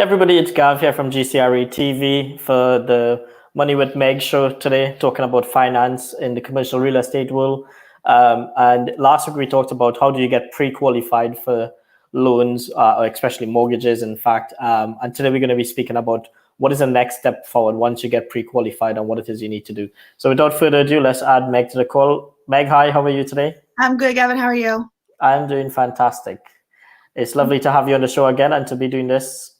Hey everybody, it's Gav here from GCRE TV for the Money with Meg show today, talking about finance in the commercial real estate world. And last week we talked about how do you get pre-qualified for loans, or especially mortgages, in fact. And today we're going to be speaking about what is the next step forward once you get pre-qualified and what it is you need to do. So without further ado, let's add Meg to the call. Meg, hi, how are you today? I'm good, Gavin. How are you? I'm doing fantastic. It's lovely to have you on the show again and to be doing this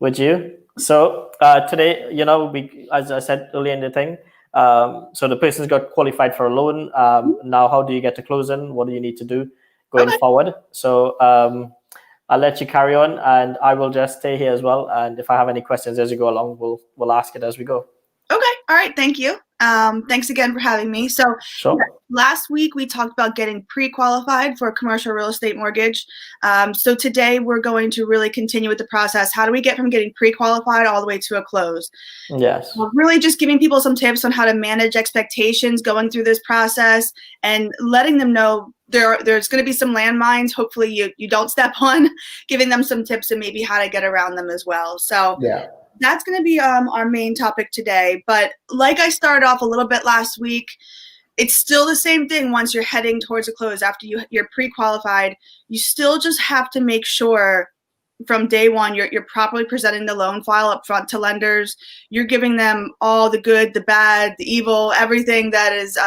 with you. So today, we, as I said earlier in the thing, so the person's got qualified for a loan. Now, how do you get to closing? What do you need to do going forward? So I'll let you carry on, and I will just stay here as well. And if I have any questions as you go along, we'll ask it as we go. Okay. All right. Thank you. Thanks again for having me. So Sure. Last week we talked about getting pre-qualified for a commercial real estate mortgage. So today we're going to really continue with the process. How do we get from getting pre-qualified all the way to a close? Yes. Really just giving people some tips on how to manage expectations going through this process and letting them know there's going to be some landmines. Hopefully you don't step on, giving them some tips and maybe how to get around them as well. So yeah. That's going to be our main topic today. But like I started off a little bit last week, it's still the same thing once you're heading towards a close. After you're pre-qualified, you still just have to make sure from day one you're properly presenting the loan file up front to lenders. You're giving them all the good, the bad, the evil, everything that is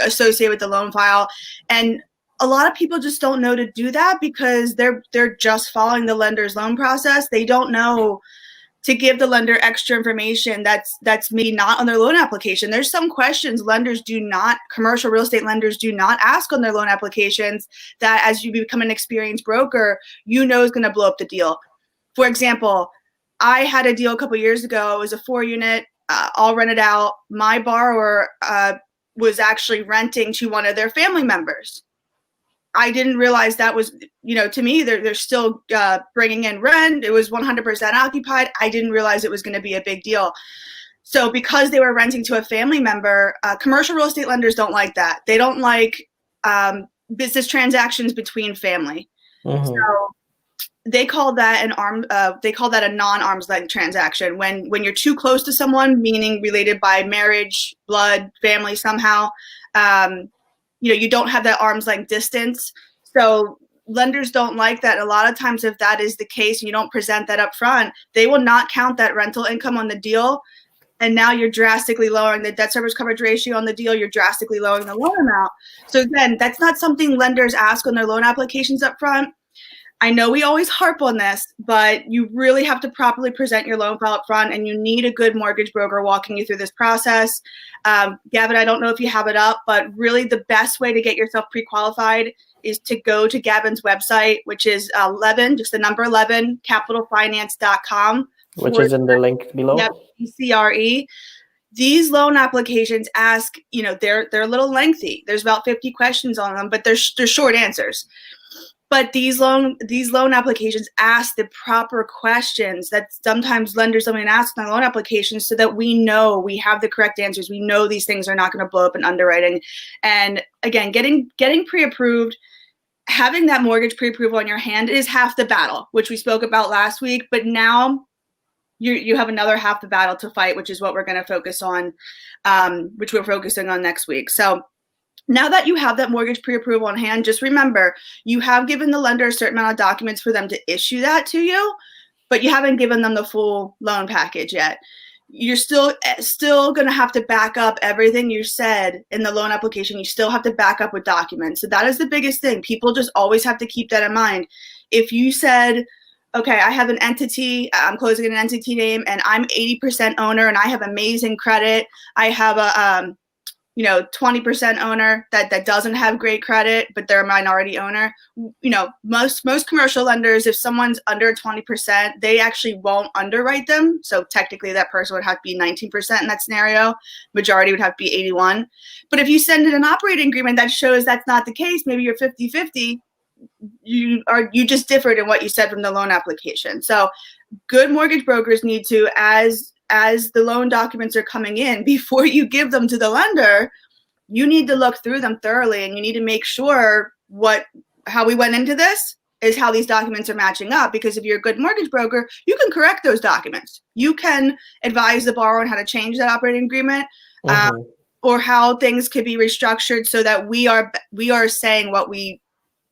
associated with the loan file. And a lot of people just don't know to do that because they're just following the lender's loan process. They don't know to give the lender extra information that's maybe not on their loan application. There's some questions commercial real estate lenders do not ask on their loan applications that as you become an experienced broker, is going to blow up the deal. For example, I had a deal a couple years ago. It was a 4-unit, all rented out. My borrower was actually renting to one of their family members. I didn't realize that was, to me, they're still bringing in rent. It was 100% occupied. I didn't realize it was going to be a big deal. So because they were renting to a family member, commercial real estate lenders don't like that. They don't like business transactions between family. Mm-hmm. So they call that a non-arm's length transaction. When you're too close to someone, meaning related by marriage, blood, family somehow, you don't have that arm's length distance. So lenders don't like that. A lot of times if that is the case and you don't present that up front, they will not count that rental income on the deal. And now you're drastically lowering the debt service coverage ratio on the deal. You're drastically lowering the loan amount. So again, that's not something lenders ask on their loan applications up front. I know we always harp on this, but you really have to properly present your loan file up front, and you need a good mortgage broker walking you through this process. Gavin, I don't know if you have it up, but really the best way to get yourself pre-qualified is to go to Gavin's website, which is 11, just the number 11, capitalfinance.com. Which is in the link below. Yep, CRE. These loan applications ask, they're a little lengthy. There's about 50 questions on them, but they're short answers. But these loan applications ask the proper questions that sometimes lenders don't even ask on loan applications, so that we know we have the correct answers. We know these things are not going to blow up in underwriting. And again, getting pre-approved, having that mortgage pre-approval on your hand is half the battle, which we spoke about last week. But now you have another half the battle to fight, which is what we're going to focus on, which we're focusing on next week. So now that you have that mortgage pre-approval on hand, just remember, you have given the lender a certain amount of documents for them to issue that to you, but you haven't given them the full loan package yet. You're still going to have to back up everything you said in the loan application. You still have to back up with documents. So that is the biggest thing. People just always have to keep that in mind. If you said, okay, I have an entity, I'm closing an entity name, and I'm 80% owner, and I have amazing credit. I have a 20% owner that doesn't have great credit, but they're a minority owner. Most commercial lenders, if someone's under 20%, they actually won't underwrite them. So technically that person would have to be 19% in that scenario. Majority would have to be 81. But if you send in an operating agreement that shows that's not the case, maybe you're 50-50, you just differed in what you said from the loan application. So good mortgage brokers need to, as the loan documents are coming in, before you give them to the lender, you need to look through them thoroughly, and you need to make sure how we went into this is how these documents are matching up, because if you're a good mortgage broker, you can correct those documents. You can advise the borrower on how to change that operating agreement, or how things could be restructured so that we are saying what we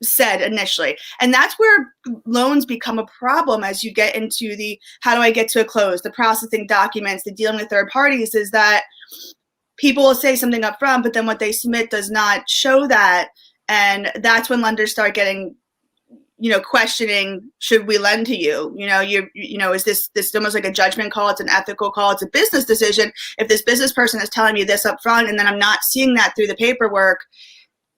said initially. And that's where loans become a problem as you get into the how do I get to a close, the processing documents, the dealing with third parties, is that people will say something up front, but then what they submit does not show that. And that's when lenders start getting, questioning, should we lend to you? Is this almost like a judgment call? It's an ethical call. It's a business decision. If this business person is telling me this up front and then I'm not seeing that through the paperwork,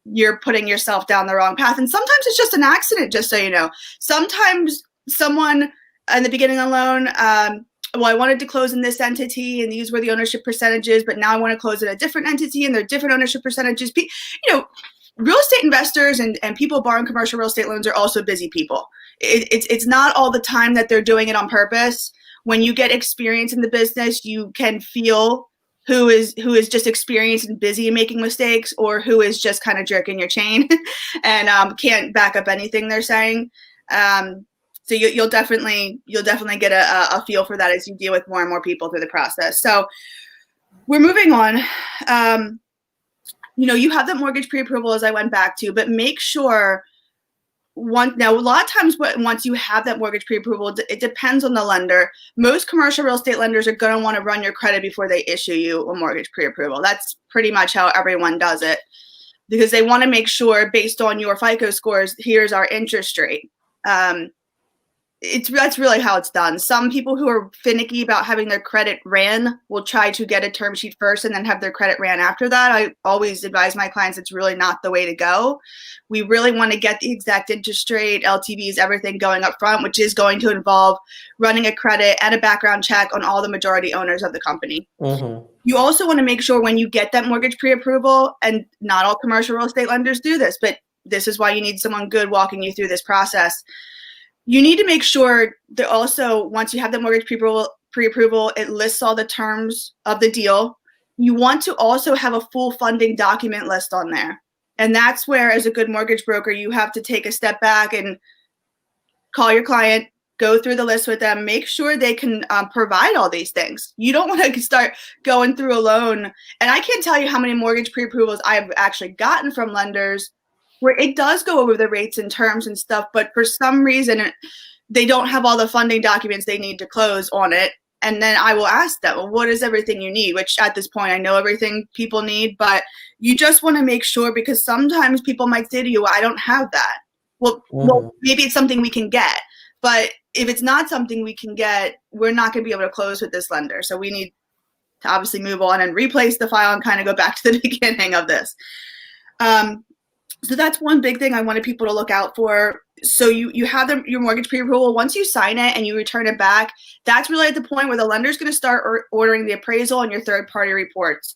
you're putting yourself down the wrong path. And sometimes it's just an accident, just so you know. Sometimes someone in the beginning of the loan, I wanted to close in this entity and these were the ownership percentages, but now I want to close in a different entity and they're different ownership percentages. Real estate investors and people borrowing commercial real estate loans are also busy people. It's not all the time that they're doing it on purpose. When you get experience in the business, you can feel who is just experienced and busy and making mistakes, or who is just kind of jerking your chain and can't back up anything they're saying. So you'll definitely get a feel for that as you deal with more and more people through the process. So we're moving on. You have that mortgage pre-approval, as I went back to, but make sure now, a lot of times once you have that mortgage pre-approval, it depends on the lender. Most commercial real estate lenders are going to want to run your credit before they issue you a mortgage pre-approval. That's pretty much how everyone does it, because they want to make sure, based on your FICO scores, here's our interest rate. That's really how it's done. Some people who are finicky about having their credit ran will try to get a term sheet first and then have their credit ran after that. I always advise my clients it's really not the way to go. We really want to get the exact interest rate, LTVs, everything going up front, which is going to involve running a credit and a background check on all the majority owners of the company. You also want to make sure when you get that mortgage pre-approval, and not all commercial real estate lenders do this, but this is why you need someone good walking you through this process. You need to make sure that also, once you have the mortgage pre-approval, it lists all the terms of the deal. You want to also have a full funding document list on there. And that's where, as a good mortgage broker, you have to take a step back and call your client, go through the list with them, make sure they can provide all these things. You don't want to start going through a loan. And I can't tell you how many mortgage pre-approvals I've actually gotten from lenders where it does go over the rates and terms and stuff, but for some reason they don't have all the funding documents they need to close on it. And then I will ask them, well, what is everything you need? Which at this point, I know everything people need, but you just want to make sure, because sometimes people might say to you, I don't have that. Well, maybe it's something we can get. But if it's not something we can get, we're not going to be able to close with this lender. So we need to obviously move on and replace the file and kind of go back to the beginning of this. So that's one big thing I wanted people to look out for. So you have your mortgage pre-approval. Once you sign it and you return it back, that's really at the point where the lender's going to start ordering the appraisal and your third-party reports.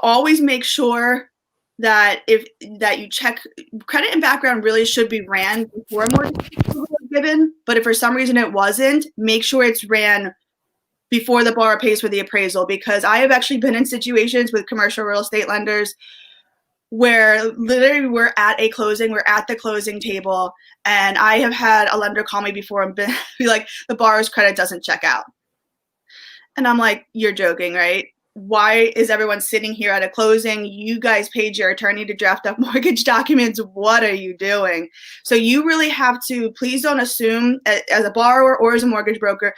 Always make sure that you check credit and background. Really should be ran before a mortgage pre-approval is given. But if for some reason it wasn't, make sure it's ran before the borrower pays for the appraisal, because I have actually been in situations with commercial real estate lenders where literally we're at the closing table, and I have had a lender call me before and be like, the borrower's credit doesn't check out. And I'm like, you're joking, right? Why is everyone sitting here at a closing? You guys paid your attorney to draft up mortgage documents. What are you doing? So you really have to, please don't assume, as a borrower or as a mortgage broker,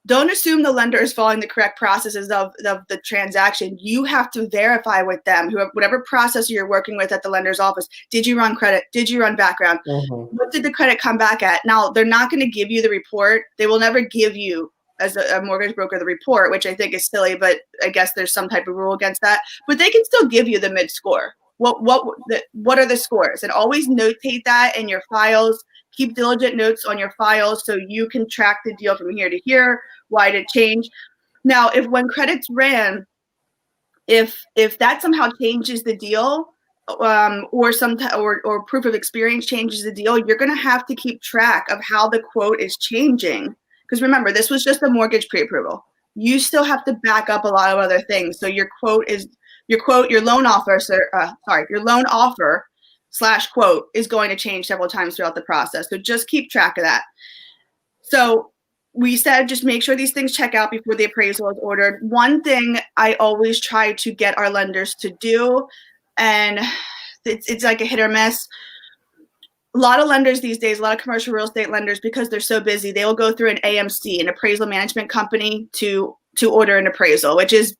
don't assume the lender is following the correct processes of the transaction. You have to verify with them, whatever processor you're working with at the lender's office. Did you run credit? Did you run background? What did the credit come back at? Now, they're not going to give you the report. They will never give you, as a mortgage broker, the report, which I think is silly, but I guess there's some type of rule against that. But they can still give you the mid score. What are the scores? And always notate that in your files. Keep diligent notes on your files so you can track the deal from here to here. Why did it change? Now, if when credits ran, if that somehow changes the deal, or proof of experience changes the deal, you're going to have to keep track of how the quote is changing. Because remember, this was just a mortgage pre-approval. You still have to back up a lot of other things. So your loan offer / quote is going to change several times throughout the process. So just keep track of that. So we said just make sure these things check out before the appraisal is ordered. One thing I always try to get our lenders to do, and it's like a hit or miss. A lot of lenders these days, a lot of commercial real estate lenders, because they're so busy, they will go through an AMC, an appraisal management company, to order an appraisal, which is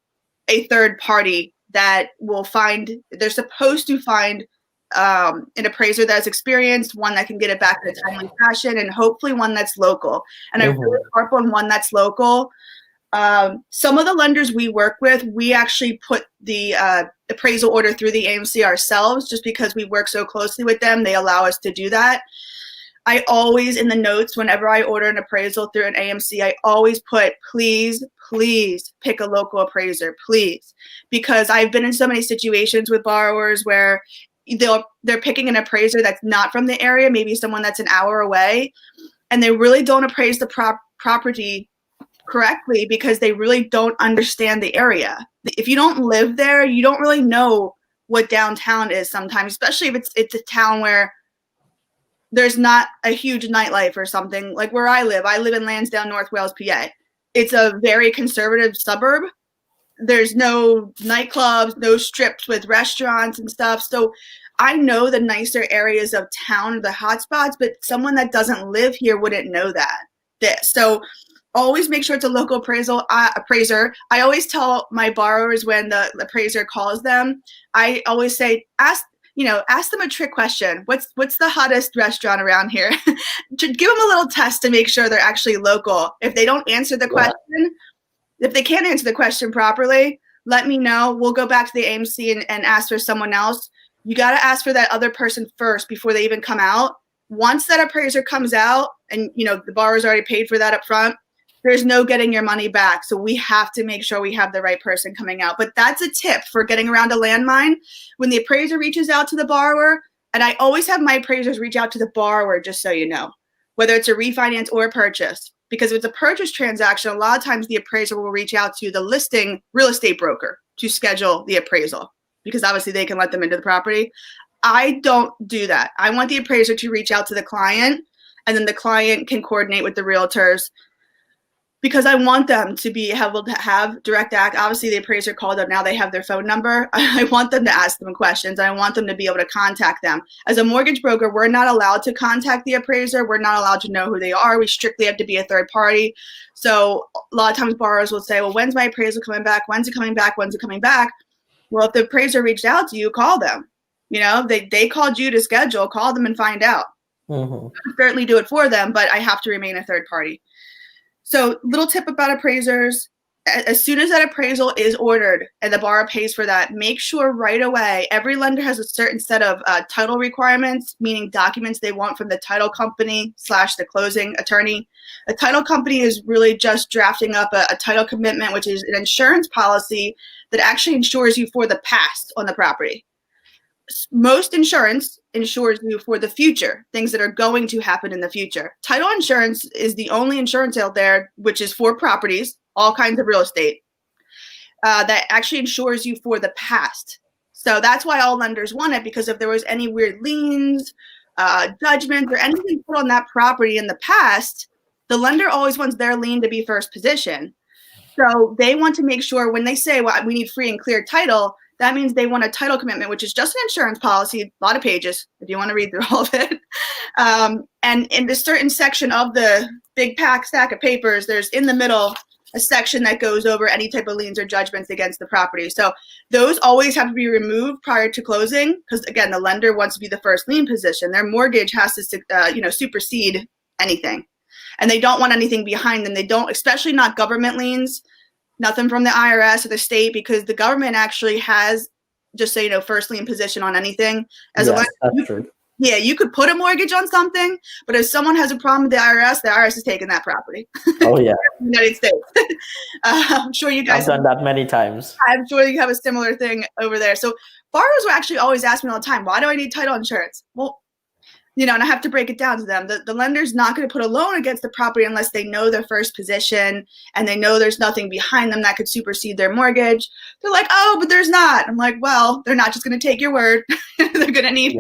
a third party that will find, they're supposed to find an appraiser that's experienced, one that can get it back in a timely fashion, and hopefully one that's local. And I really harp on one that's local. Some of the lenders we work with, we actually put the appraisal order through the AMC ourselves, just because we work so closely with them. They allow us to do that. I always, in the notes, whenever I order an appraisal through an AMC, I always put, please pick a local appraiser, please. Because I've been in so many situations with borrowers where they're picking an appraiser that's not from the area, maybe someone that's an hour away, and they really don't appraise the property correctly because they really don't understand the area. If you don't live there, you don't really know what downtown is sometimes, especially if it's a town where there's not a huge nightlife or something. Like where I live in Lansdowne, North Wales, PA. It's a very conservative suburb. There's no nightclubs, no strips with restaurants and stuff. So I know the nicer areas of town, the hotspots, but someone that doesn't live here wouldn't know that. So always make sure it's a local appraiser. I always tell my borrowers when the appraiser calls them, I always say, ask them a trick question. What's the hottest restaurant around here? Give them a little test to make sure they're actually local. If they don't answer the question, if they can't answer the question properly, let me know. We'll go back to the AMC and ask for someone else. You got to ask for that other person first before they even come out. Once that appraiser comes out and the borrower's already paid for that up front, there's no getting your money back. So we have to make sure we have the right person coming out. But that's a tip for getting around a landmine. When the appraiser reaches out to the borrower, and I always have my appraisers reach out to the borrower, just so you know, whether it's a refinance or a purchase. Because if it's a purchase transaction, a lot of times the appraiser will reach out to the listing real estate broker to schedule the appraisal, because obviously they can let them into the property. I don't do that. I want the appraiser to reach out to the client, and then the client can coordinate with the realtors, because I want them to be able to have direct act. Obviously, the appraiser called up. Now they have their phone number. I want them to ask them questions. I want them to be able to contact them. As a mortgage broker, we're not allowed to contact the appraiser. We're not allowed to know who they are. We strictly have to be a third party. So a lot of times borrowers will say, well, when's my appraisal coming back? When's it coming back? When's it coming back? Well, if the appraiser reached out to you, call them. They called you to schedule, call them and find out. I certainly do it for them, but I have to remain a third party. So little tip about appraisers, as soon as that appraisal is ordered and the borrower pays for that, make sure right away, every lender has a certain set of title requirements, meaning documents they want from the title company / the closing attorney. A title company is really just drafting up a title commitment, which is an insurance policy that actually insures you for the past on the property. Most insurance insures you for the future, things that are going to happen in the future. Title insurance is the only insurance out there, which is for properties, all kinds of real estate, that actually insures you for the past. So that's why all lenders want it, because if there was any weird liens, judgments, or anything put on that property in the past, the lender always wants their lien to be first position. So they want to make sure when they say, well, we need free and clear title, that means they want a title commitment, which is just an insurance policy, a lot of pages, if you want to read through all of it. And in a certain section of the big stack of papers, there's in the middle a section that goes over any type of liens or judgments against the property. So those always have to be removed prior to closing, because again, the lender wants to be the first lien position. Their mortgage has to supersede anything. And they don't want anything behind them. They don't, especially not government liens. Nothing from the IRS or the state, because the government actually has, just so you know, first lien position on anything. As a lender, that's true. Yeah, you could put a mortgage on something, but if someone has a problem with the IRS is taking that property. Oh, yeah. United States. I'm sure you guys have done that many times. I'm sure you have a similar thing over there. So borrowers will actually always ask me all the time, why do I need title insurance? Well, and I have to break it down to them. The lender's not going to put a loan against the property unless they know their first position and they know there's nothing behind them that could supersede their mortgage. They're like, oh, but there's not. I'm like, well, they're not just going to take your word. They're going to need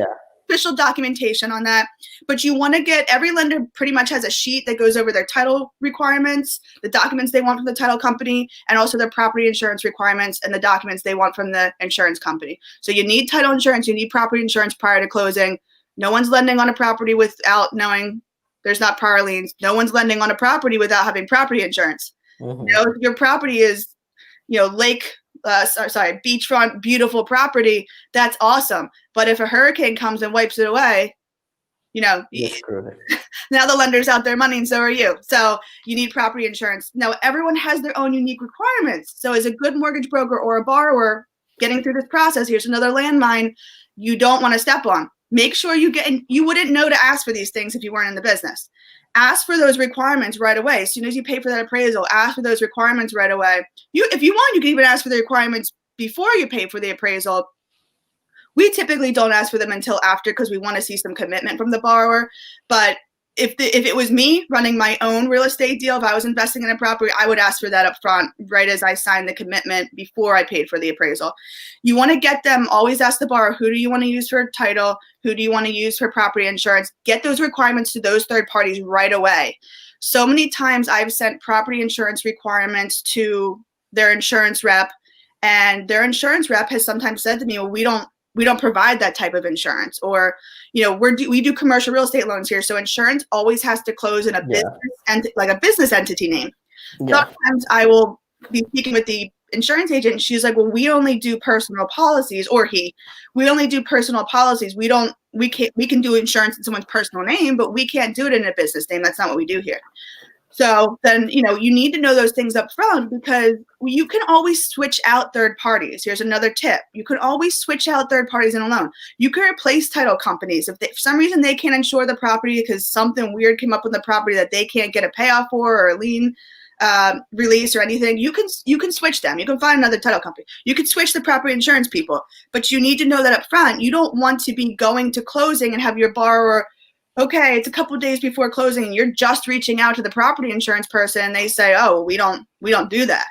official documentation on that, but you want to get, every lender pretty much has a sheet that goes over their title requirements, the documents they want from the title company, and also their property insurance requirements and the documents they want from the insurance company. So you need title insurance, you need property insurance prior to closing. No one's lending on a property without knowing there's not prior liens. No one's lending on a property without having property insurance. Mm-hmm. You know, if your property is, beachfront, beautiful property, that's awesome. But if a hurricane comes and wipes it away, now the lender's out there money and so are you. So you need property insurance. Now everyone has their own unique requirements. So as a good mortgage broker or a borrower getting through this process, here's another landmine you don't want to step on. Make sure you wouldn't know to ask for these things if you weren't in the business. Ask for those requirements right away. As soon as you pay for that appraisal, ask for those requirements right away. If you want, you can even ask for the requirements before you pay for the appraisal. We typically don't ask for them until after because we want to see some commitment from the borrower. But if it was me running my own real estate deal, if I was investing in a property, I would ask for that up front, right as I signed the commitment before I paid for the appraisal. You want to get them, always ask the borrower, who do you want to use for title? Who do you want to use for property insurance? Get those requirements to those third parties right away. So many times I've sent property insurance requirements to their insurance rep, and their insurance rep has sometimes said to me, well, we don't provide that type of insurance, or we do commercial real estate loans here, so insurance always has to close in a business like a business entity name. Sometimes I will be speaking with the insurance agent and she's like, well, we only do personal policies, or we only do personal policies. We can do insurance in someone's personal name, but we can't do it in a business name. That's not what we do here. So then, you need to know those things up front, because you can always switch out third parties. Here's another tip. You can always switch out third parties in a loan. You can replace title companies. If for some reason they can't insure the property because something weird came up with the property that they can't get a payoff for, or a lien release or anything, you can switch them. You can find another title company. You can switch the property insurance people, but you need to know that up front. You don't want to be going to closing and have your borrower, okay, it's a couple of days before closing and you're just reaching out to the property insurance person and they say, oh, we don't do that.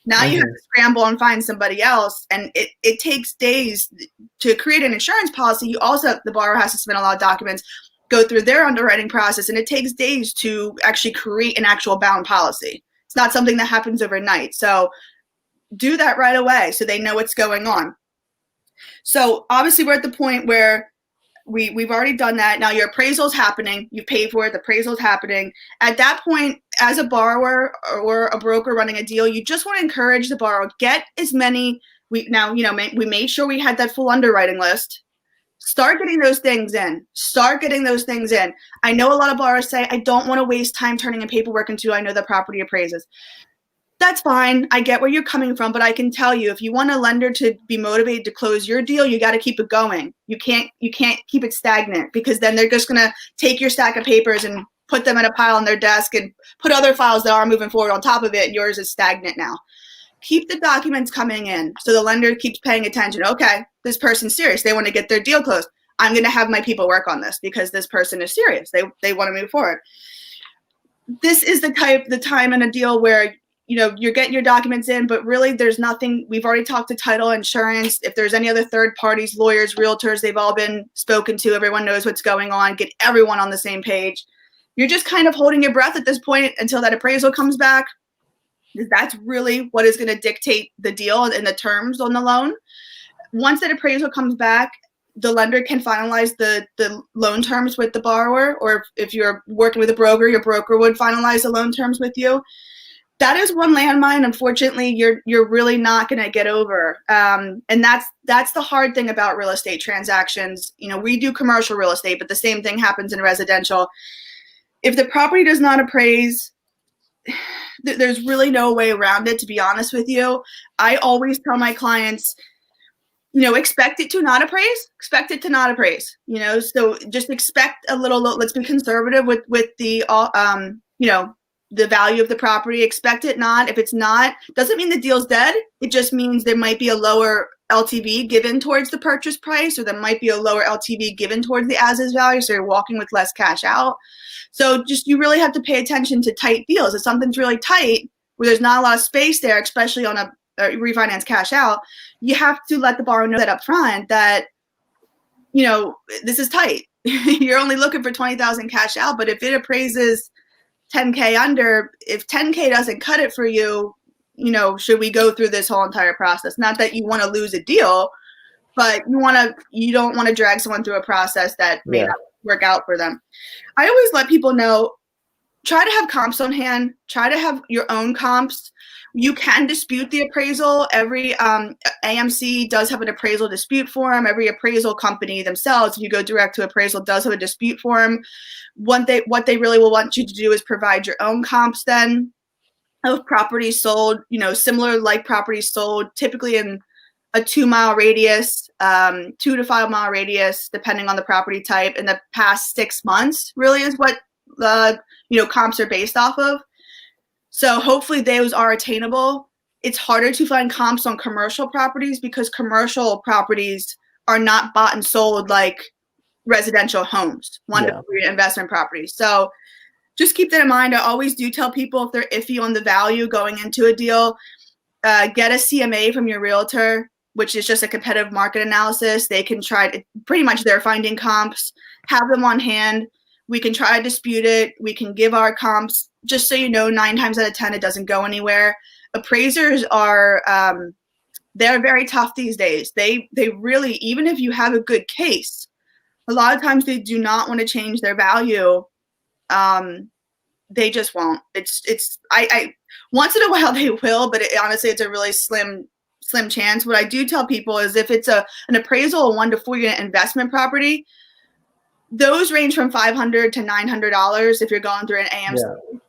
Now you have to scramble and find somebody else, and it takes days to create an insurance policy. The borrower has to submit a lot of documents, go through their underwriting process, and it takes days to actually create an actual bound policy. It's not something that happens overnight. So do that right away so they know what's going on. So obviously we're at the point where we've already done that. Now your appraisal's happening. You paid for it. The appraisal's happening. At that point, as a borrower or a broker running a deal, you just want to encourage the borrower, get as many. We made sure we had that full underwriting list. Start getting those things in. I know a lot of borrowers say, I don't want to waste time turning in paperwork until I know the property appraises. That's fine. I get where you're coming from, but I can tell you, if you want a lender to be motivated to close your deal, you got to keep it going. You can't keep it stagnant, because then they're just going to take your stack of papers and put them in a pile on their desk and put other files that are moving forward on top of it, and yours is stagnant now. Keep the documents coming in so the lender keeps paying attention. Okay, this person's serious. They want to get their deal closed. I'm going to have my people work on this because this person is serious. They want to move forward. This is the time in a deal where you're getting your documents in, but really there's nothing. We've already talked to title, insurance. If there's any other third parties, lawyers, realtors, they've all been spoken to. Everyone knows what's going on. Get everyone on the same page. You're just kind of holding your breath at this point until that appraisal comes back. That's really what is going to dictate the deal and the terms on the loan. Once that appraisal comes back, the lender can finalize the loan terms with the borrower, or if you're working with a broker, your broker would finalize the loan terms with you. That is one landmine, unfortunately, you're really not going to get over. And that's the hard thing about real estate transactions. We do commercial real estate, but the same thing happens in residential. If the property does not appraise, there's really no way around it, to be honest with you. I always tell my clients, expect it to not appraise. So just expect a little, let's be conservative with the, the value of the property. Expect it not. If it's not, doesn't mean the deal's dead. It just means there might be a lower LTV given towards the purchase price, or there might be a lower LTV given towards the as-is value. So you're walking with less cash out. So you really have to pay attention to tight deals. If something's really tight, where there's not a lot of space there, especially on a refinance cash out, you have to let the borrower know that up front, that this is tight. You're only looking for 20,000 cash out, but if it appraises 10K under, if 10K doesn't cut it for you, should we go through this whole entire process? Not that you want to lose a deal, but you don't want to drag someone through a process that may not work out for them. I always let people know, try to have comps on hand, try to have your own comps. You can dispute the appraisal. Every AMC does have an appraisal dispute form. Every appraisal company themselves, if you go direct to appraisal, does have a dispute form. What they really will want you to do is provide your own comps then of properties sold, similar like properties sold, typically in a 2-mile radius, 2 to 5 mile radius, depending on the property type, in the past 6 months really is what the comps are based off of. So hopefully those are attainable. It's harder to find comps on commercial properties because commercial properties are not bought and sold like residential homes, 1 to 3 investment properties. So just keep that in mind. I always do tell people if they're iffy on the value going into a deal, get a CMA from your realtor, which is just a competitive market analysis. They can try to, pretty much they're finding comps, have them on hand. We can try to dispute it. We can give our comps. Just so you know, 9 times out of 10, it doesn't go anywhere. Appraisers are, they're very tough these days. They really, even if you have a good case, a lot of times they do not want to change their value. They just won't. I once in a while they will, but honestly, it's a really slim chance. What I do tell people is if it's an appraisal, a 1 to 4 unit investment property, those range from $500 to $900 if you're going through an AMC,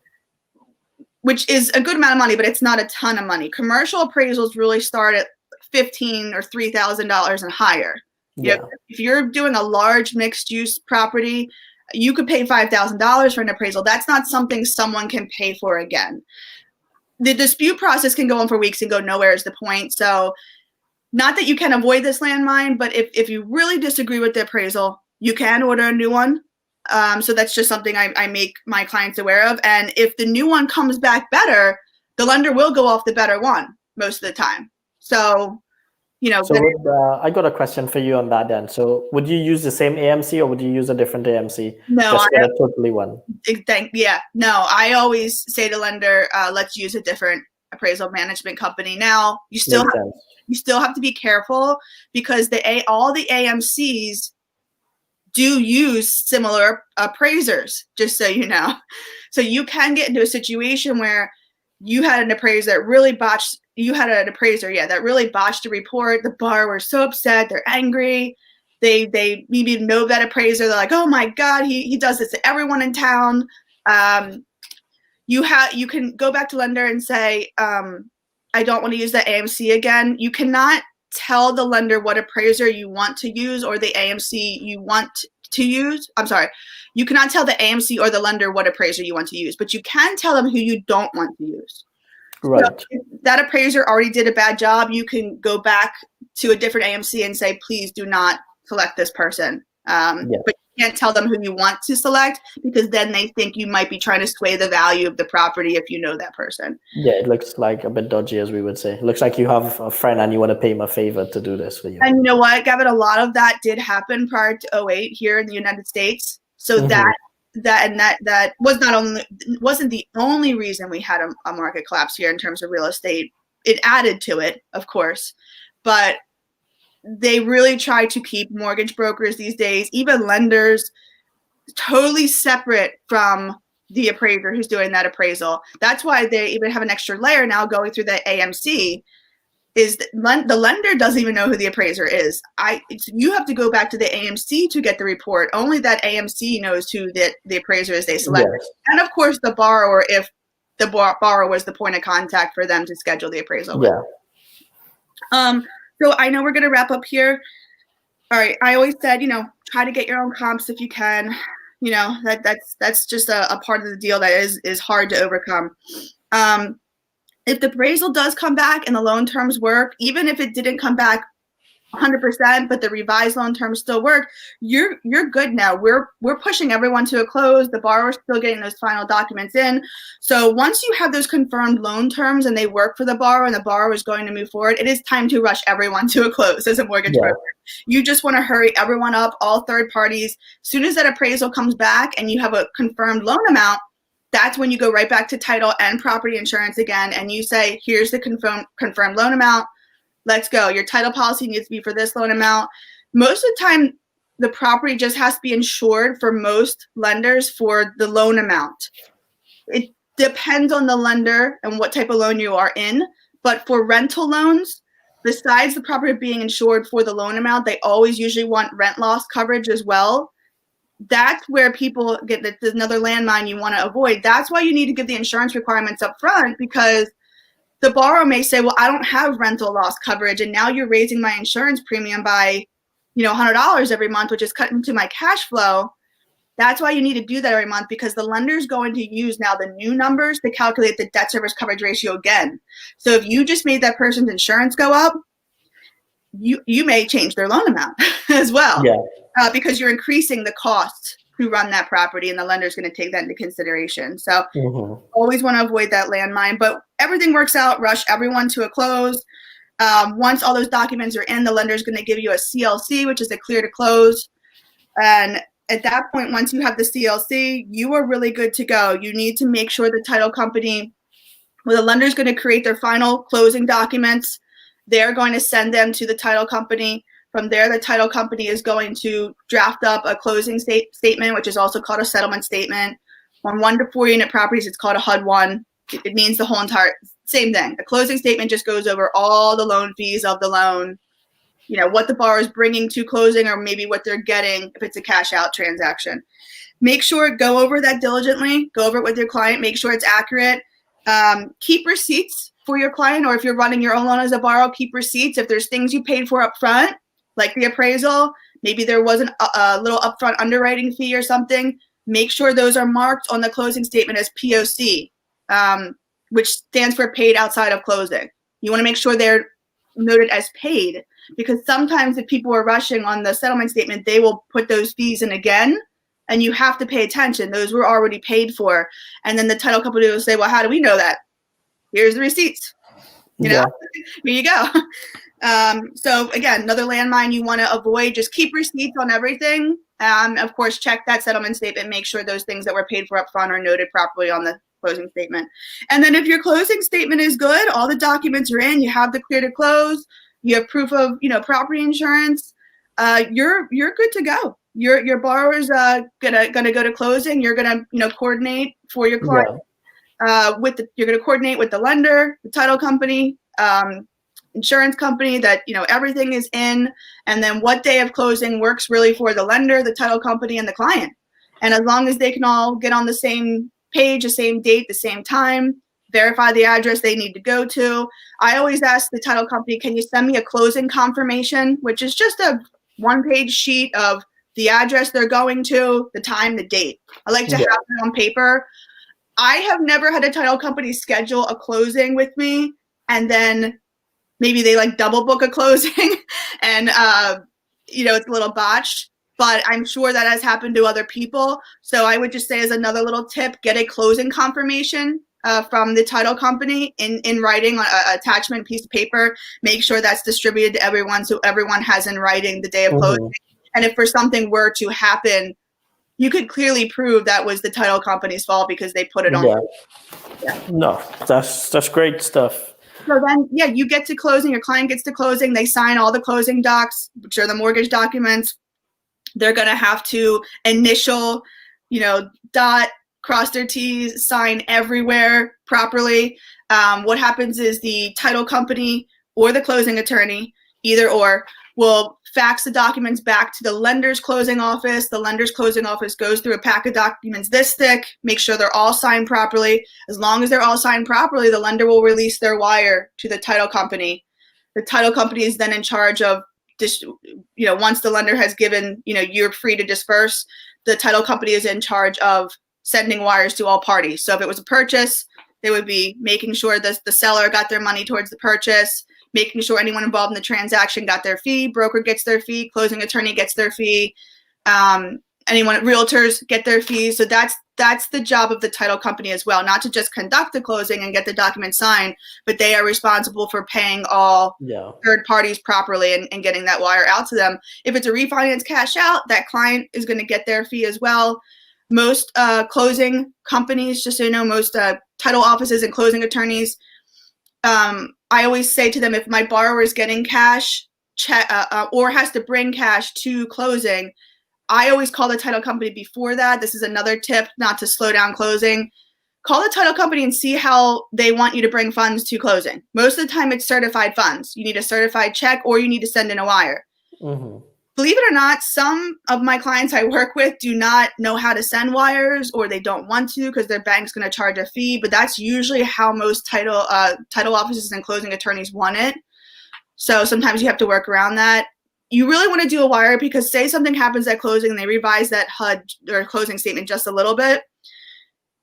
which is a good amount of money, but it's not a ton of money. Commercial appraisals really start at $15,000 or $3,000 and higher. If you're doing a large mixed use property, you could pay $5,000 for an appraisal. That's not something someone can pay for again. The dispute process can go on for weeks and go nowhere is the point. So not that you can avoid this landmine, but if you really disagree with the appraisal, you can order a new one. So that's just something I make my clients aware of. And if the new one comes back better, the lender will go off the better one most of the time. So, I got a question for you on that then. So would you use the same AMC or would you use a different AMC? No, just get a totally one. No, I always say to lender, let's use a different appraisal management company. Now you still have to be careful because all the AMCs do use similar appraisers, just so you know. So you can get into a situation where you had an appraiser that really botched. That really botched a report. The borrower's so upset, they're angry. They maybe know that appraiser. They're like, oh my God, he does this to everyone in town. You can go back to lender and say, I don't want to use the AMC again. You cannot tell the lender what appraiser you want to use or the AMC you want to use. I'm sorry. You cannot tell the AMC or the lender what appraiser you want to use, but you can tell them who you don't want to use. Right. So if that appraiser already did a bad job, you can go back to a different AMC and say, please do not select this person. But you can't tell them who you want to select because then they think you might be trying to sway the value of the property if you know that person. Yeah, it looks like a bit dodgy, as we would say. It looks like you have a friend and you want to pay him a favor to do this for you. And you know what, Gavin, a lot of that did happen prior to 2008 here in the United States. So that wasn't the only reason we had a market collapse here in terms of real estate. It added to it, of course, but they really try to keep mortgage brokers these days, even lenders, totally separate from the appraiser who's doing that appraisal. That's why they even have an extra layer now going through the AMC. Is the lender doesn't even know who the appraiser is. You have to go back to the AMC to get the report. Only that AMC knows who the appraiser is they select. Yes. And of course the borrower, if the borrower was the point of contact for them to schedule the appraisal with. So I know we're going to wrap up here. All right. I always said, try to get your own comps if you can. That's just a part of the deal that is hard to overcome. If the appraisal does come back and the loan terms work, even if it didn't come back 100%, but the revised loan terms still work, you're good now. We're pushing everyone to a close. The borrower's still getting those final documents in. So once you have those confirmed loan terms and they work for the borrower and the borrower is going to move forward, it is time to rush everyone to a close as a mortgage broker. You just want to hurry everyone up, all third parties. As soon as that appraisal comes back and you have a confirmed loan amount, that's when you go right back to title and property insurance again, and you say, here's the confirmed loan amount. Let's go. Your title policy needs to be for this loan amount. Most of the time, the property just has to be insured for most lenders for the loan amount. It depends on the lender and what type of loan you are in. But for rental loans, besides the property being insured for the loan amount, they always usually want rent loss coverage as well. That's where people get that. There's another landmine you want to avoid. That's why you need to give the insurance requirements up front, because the borrower may say, well, I don't have rental loss coverage, and now you're raising my insurance premium by, $100 every month, which is cut into my cash flow. That's why you need to do that every month, because the lender is going to use now the new numbers to calculate the debt service coverage ratio again. So if you just made that person's insurance go up, you may change their loan amount as well, because you're increasing the cost to run that property, and the lender is going to take that into consideration. So always want to avoid that landmine, but everything works out. Rush everyone to a close. Once all those documents are in, the lender is going to give you a CLC, which is a clear to close. And at that point, once you have the CLC, you are really good to go. You need to make sure the title company, the lender is going to create their final closing documents. They're going to send them to the title company. From there, the title company is going to draft up a closing statement, which is also called a settlement statement. On 1 to 4 unit properties, it's called a HUD-1. It means the whole entire same thing. The closing statement just goes over all the loan fees of the loan, what the borrower is bringing to closing, or maybe what they're getting if it's a cash out transaction. Make sure, go over that diligently, go over it with your client, make sure it's accurate. Keep receipts for your client, or if you're running your own loan as a borrower, keep receipts. If there's things you paid for up front, like the appraisal, maybe there was a little upfront underwriting fee or something, make sure those are marked on the closing statement as POC, which stands for paid outside of closing. You want to make sure they're noted as paid, because sometimes if people are rushing on the settlement statement, they will put those fees in again, and you have to pay attention. Those were already paid for. And then the title company will say, well, how do we know that? Here's the receipts. Here you go. So again, another landmine you want to avoid. Just keep receipts on everything. Of course, check that settlement statement. Make sure those things that were paid for up front are noted properly on the closing statement. And then if your closing statement is good, all the documents are in, you have the clear to close, you have proof of property insurance, you're good to go. Your borrower's gonna go to closing. You're gonna coordinate for your client. You're going to coordinate with the lender, the title company, insurance company, that everything is in, and then what day of closing works really for the lender, the title company, and the client. And as long as they can all get on the same page, the same date, the same time, verify the address they need to go to. I always ask the title company, can you send me a closing confirmation, which is just a one-page sheet of the address they're going to, the time, the date. I like to have it on paper. I have never had a title company schedule a closing with me, and then maybe they double book a closing and it's a little botched, but I'm sure that has happened to other people. So I would just say, as another little tip, get a closing confirmation from the title company in writing on an attachment piece of paper. Make sure that's distributed to everyone, so everyone has in writing the day of closing. And if for something were to happen, you could clearly prove that was the title company's fault because they put it on. No, that's great stuff. So then, you get to closing, your client gets to closing, they sign all the closing docs, which are the mortgage documents. They're going to have to initial, dot, cross their T's, sign everywhere properly. What happens is the title company or the closing attorney, either or, will fax the documents back to the lender's closing office. The lender's closing office goes through a pack of documents this thick, make sure they're all signed properly. As long as they're all signed properly, the lender will release their wire to the title company. The title company is then in charge of, once the lender has given, you're free to disperse, the title company is in charge of sending wires to all parties. So if it was a purchase, they would be making sure that the seller got their money towards the purchase, making sure anyone involved in the transaction got their fee, broker gets their fee, closing attorney gets their fee, anyone realtors get their fees. So that's the job of the title company as well, not to just conduct the closing and get the document signed, but they are responsible for paying all third parties properly and getting that wire out to them. If it's a refinance cash out, that client is going to get their fee as well. Most closing companies, just so you know, most title offices and closing attorneys, I always say to them, if my borrower is getting cash or has to bring cash to closing, I always call the title company before that. This is another tip not to slow down closing. Call the title company and see how they want you to bring funds to closing. Most of the time it's certified funds. You need a certified check or you need to send in a wire. Mm-hmm. Believe it or not, some of my clients I work with do not know how to send wires, or they don't want to because their bank's going to charge a fee. But that's usually how most title offices and closing attorneys want it. So sometimes you have to work around that. You really want to do a wire because say something happens at closing and they revise that HUD or closing statement just a little bit.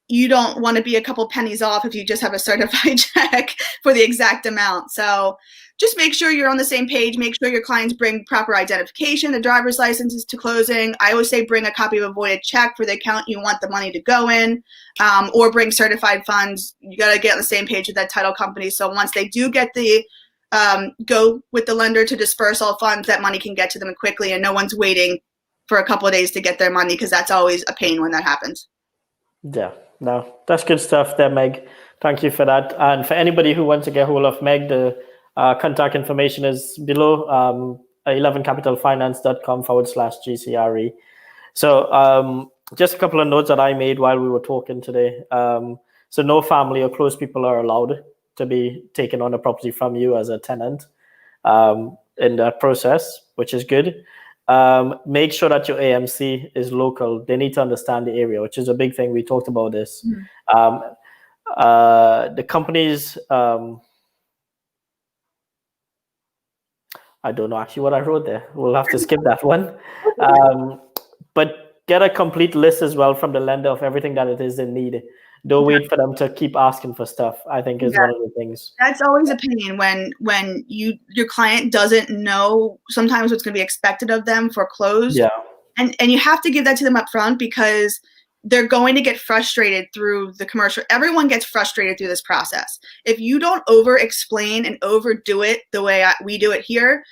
You don't want to be a couple pennies off if you just have a certified check for the exact amount. So just make sure you're on the same page. Make sure your clients bring proper identification, the driver's licenses to closing. I always say bring a copy of a voided check for the account you want the money to go in, or bring certified funds. You got to get on the same page with that title company. So once they do get the go with the lender to disperse all funds, that money can get to them quickly and no one's waiting for a couple of days to get their money, because that's always a pain when that happens. Yeah, no, that's good stuff there, Meg. Thank you for that. And for anybody who wants to get hold of Meg, the contact information is below, 11capitalfinance.com/GCRE. So just a couple of notes that I made while we were talking today. So no family or close people are allowed to be taken on a property from you as a tenant in that process, which is good. Make sure that your AMC is local. They need to understand the area, which is a big thing. We talked about this. The companies, I don't know actually what I wrote there. We'll have to skip that one. But get a complete list as well from the lender of everything that it is they need. Don't wait for them to keep asking for stuff, I think is one of the things. That's always a pain when your client doesn't know sometimes what's going to be expected of them for close. Yeah. And you have to give that to them up front, because they're going to get frustrated through the commercial. Everyone gets frustrated through this process. If you don't over explain and overdo it the way we do it here,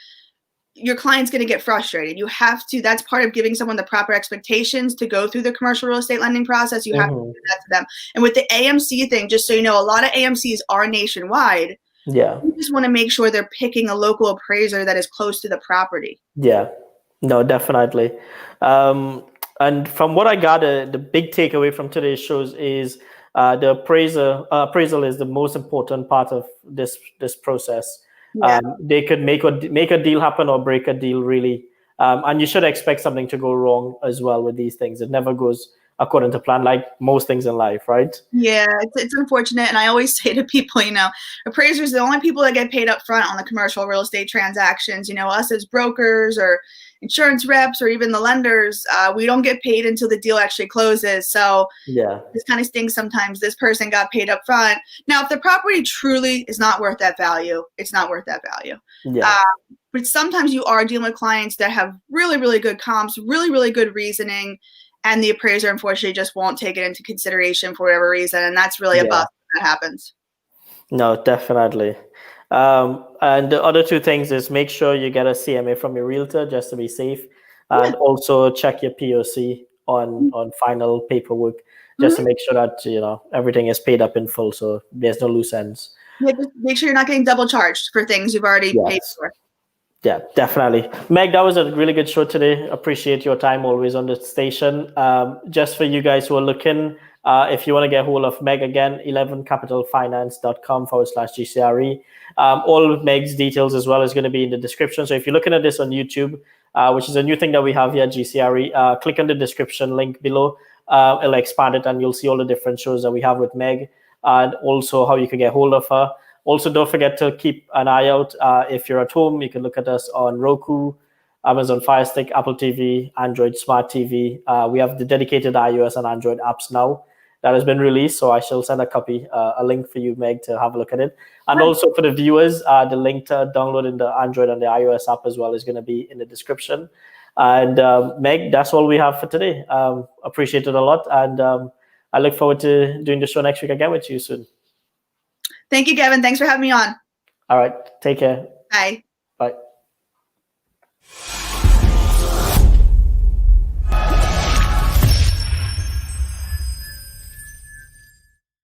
your client's going to get frustrated. You have to, that's part of giving someone the proper expectations to go through the commercial real estate lending process. You have to do that to them. And with the AMC thing, just so you know, a lot of AMCs are nationwide. Yeah. You just want to make sure they're picking a local appraiser that is close to the property. Yeah, no, definitely. And from what I got, the big takeaway from today's shows is the appraisal is the most important part of this process. Yeah. They could make a deal happen or break a deal, really. And you should expect something to go wrong as well with these things. It never goes according to plan, like most things in life, right? Yeah, it's unfortunate. And I always say to people, appraisers are the only people that get paid up front on the commercial real estate transactions. Us as brokers or insurance reps or even the lenders, we don't get paid until the deal actually closes. So yeah, this kind of stinks sometimes. This person got paid up front. Now, if the property truly is not worth that value, it's not worth that value. Yeah. But sometimes you are dealing with clients that have really, really good comps, really, really good reasoning, and the appraiser unfortunately just won't take it into consideration for whatever reason. And that's really a bust when that happens. No, definitely. And the other two things is make sure you get a CMA from your realtor just to be safe, and also check your POC on final paperwork just to make sure that everything is paid up in full, so there's no loose ends. Yeah, just make sure you're not getting double charged for things you've already paid for. Yeah, definitely. Meg, that was a really good show today. Appreciate your time always on the station. Just for you guys who are looking, if you want to get hold of Meg again, 11capitalfinance.com/GCRE. All of Meg's details as well is going to be in the description. So if you're looking at this on YouTube, which is a new thing that we have here at GCRE, click on the description link below. It'll expand it and you'll see all the different shows that we have with Meg, and also how you can get hold of her. Also, don't forget to keep an eye out. If you're at home, you can look at us on Roku, Amazon Fire Stick, Apple TV, Android Smart TV. We have the dedicated iOS and Android apps now that has been released. So I shall send a link for you, Meg, to have a look at it. And also for the viewers, the link to downloading the Android and the iOS app as well is going to be in the description. And Meg, that's all we have for today. Appreciate it a lot. And I look forward to doing the show next week again with you soon. Thank you, Gavin. Thanks for having me on. All right. Take care. Bye.